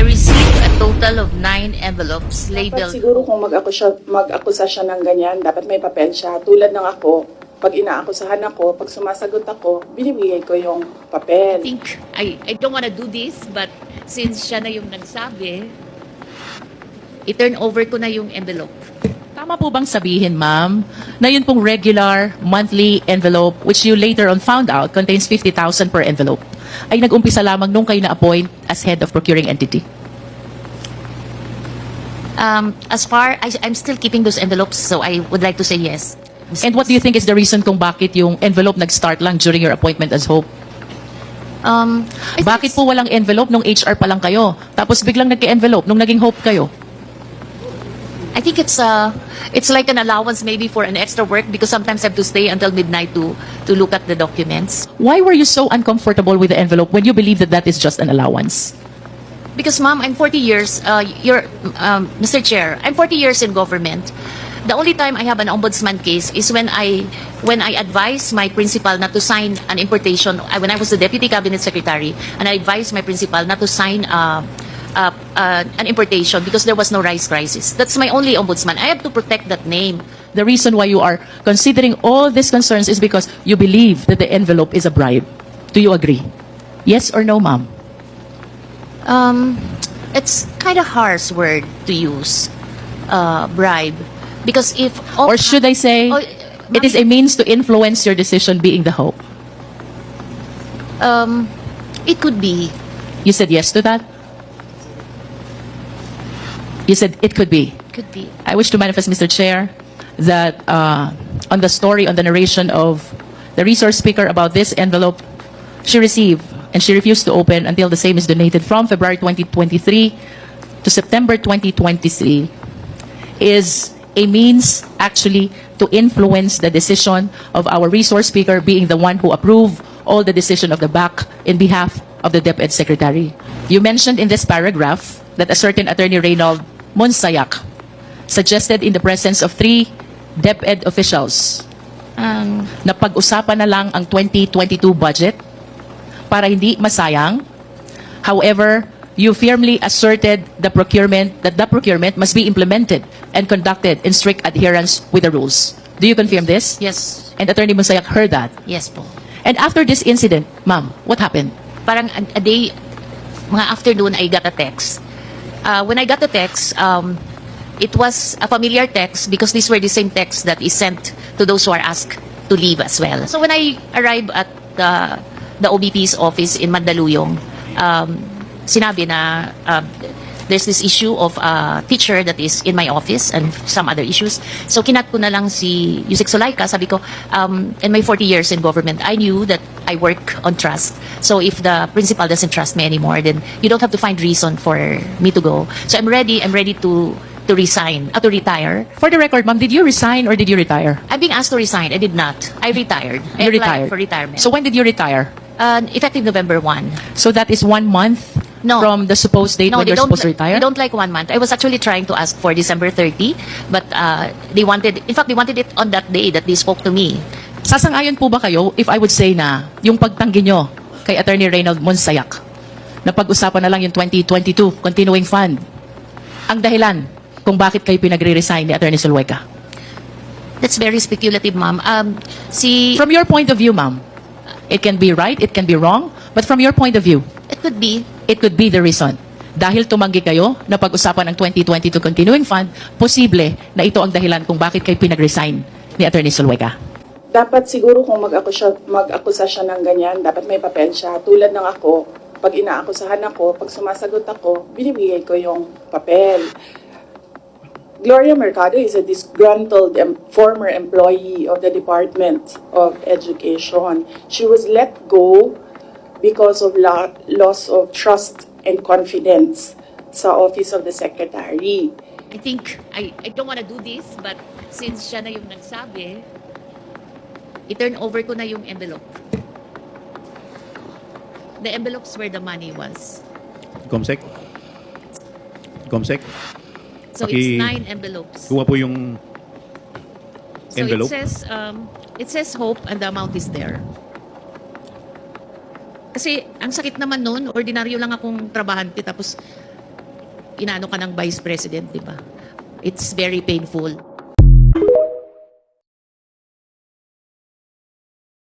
received a total of 9 envelopes Dapat labeled. siguro kung mag-akusa siya ng ganyan, dapat may papel siya. Tulad ng ako, pag inaakusahan ako, pag sumasagot ako, binibigay ko yung I papel. think, I don't want to do this, but since siya na yung nagsabi, i-turn over ko na yung envelope. Tama po bang sabihin, ma'am, na yun pong regular monthly envelope which you later on found out contains 50,000 per envelope ay nag-umpisa lamang nung kayo na-appoint as head of procuring entity? As far as I'm still keeping those envelopes, so I would like to say yes. And what do you think is the reason kung bakit yung envelope nag-start lang during your appointment as Hope? I think Bakit po walang envelope nung HR pa lang kayo? Tapos biglang nagka-envelope nung naging Hope kayo? I think it's like an allowance maybe for an extra work because sometimes I have to stay until midnight to look at the documents. Why were you so uncomfortable with the envelope when you believe that that is just an allowance? Because, ma'am, I'm 40 years, Mr. Chair, I'm 40 years in government. The only time I have an ombudsman case is when I advise my principal not to sign an importation, when I was the deputy cabinet secretary, and I advised my principal not to sign an importation because there was no rice crisis. That's my only ombudsman. I have to protect that name. The reason why you are considering all these concerns is because you believe that the envelope is a bribe. Do you agree? Yes or no, ma'am? It's kind of harsh word to use, bribe, because if Or should I say, Oh, it is a means to influence your decision being the Hope? it could be. You said yes to that? You said it could be. Could be. I wish to manifest, Mr. Chair, that on the story, on the narration of the resource speaker about this envelope she received and she refused to open until the same is donated from February 2023 to September 2023 is a means actually to influence the decision of our resource speaker being the one who approved all the decision of the BAC in behalf of the DepEd Secretary. You mentioned in this paragraph that a certain Attorney Reynald Monsayak suggested in the presence of 3 DepEd officials na pag-usapan na lang ang 2022 budget para hindi masayang. However, you firmly asserted that the procurement must be implemented and conducted in strict adherence with the rules. Do you confirm this? Yes. And Attorney Monsayak heard that. Yes po. And after this incident, ma'am, what happened? Parang a day, mga afternoon, I got a text. When I got the text, it was a familiar text because these were the same texts that is sent to those who are asked to leave as well. So when I arrived at the OBP's office in Mandaluyong, sinabi na there's this issue of a teacher that is in my office and some other issues. So kinat ko na lang si Yusek Sulaika, sabi ko, in my 40 years in government, I knew that I work on trust. So if the principal doesn't trust me anymore, then you don't have to find reason for me to go. So I'm ready to resign, to retire. For the record, ma'am, did you resign or did you retire? I'm being asked to resign. I did not. I retired. I You applied retired. for retirement. So when did you retire? Effective November 1. So that is 1 month No. from the supposed date when they you're don't. supposed to retire? They don't like 1 month. I was actually trying to ask for December 30, but they wanted. In fact, they wanted it on that day that they spoke to me. Sasang-ayon po ba kayo if I would say na yung pagtanggi nyo kay Attorney Reynald Monsayak na pag-usapan na lang yung 2022 continuing fund ang dahilan kung bakit kayo pinagre-resign ni Attorney Zulueta? That's very speculative, ma'am. From your point of view, ma'am, it can be right, it can be wrong, but from your point of view, It could be. it could be the reason. Dahil tumanggi kayo na pag-usapan ng 2022 continuing fund, posible na ito ang dahilan kung bakit kayo pinag-resign ni Attorney Zulueta. Dapat siguro kung mag-akusa siya ng ganyan, dapat may papel siya. Tulad ng ako, pag inaakusahan ako, pag sumasagot ako, binibigay ko yung papel. Gloria Mercado is a disgruntled former employee of the Department of Education. She was let go because of loss of trust and confidence sa Office of the Secretary. I think I don't want to do this, but since siya na yung nagsabi, i-turn over ko na yung envelope. The envelopes where the money was. Comsec? Comsec? So Paki- it's 9 envelopes. Kuha po yung So envelope. it says hope and the amount is there. Kasi ang sakit naman nun, ordinaryo lang akong trabahante tapos inano ka ng Vice President, di ba? It's very painful.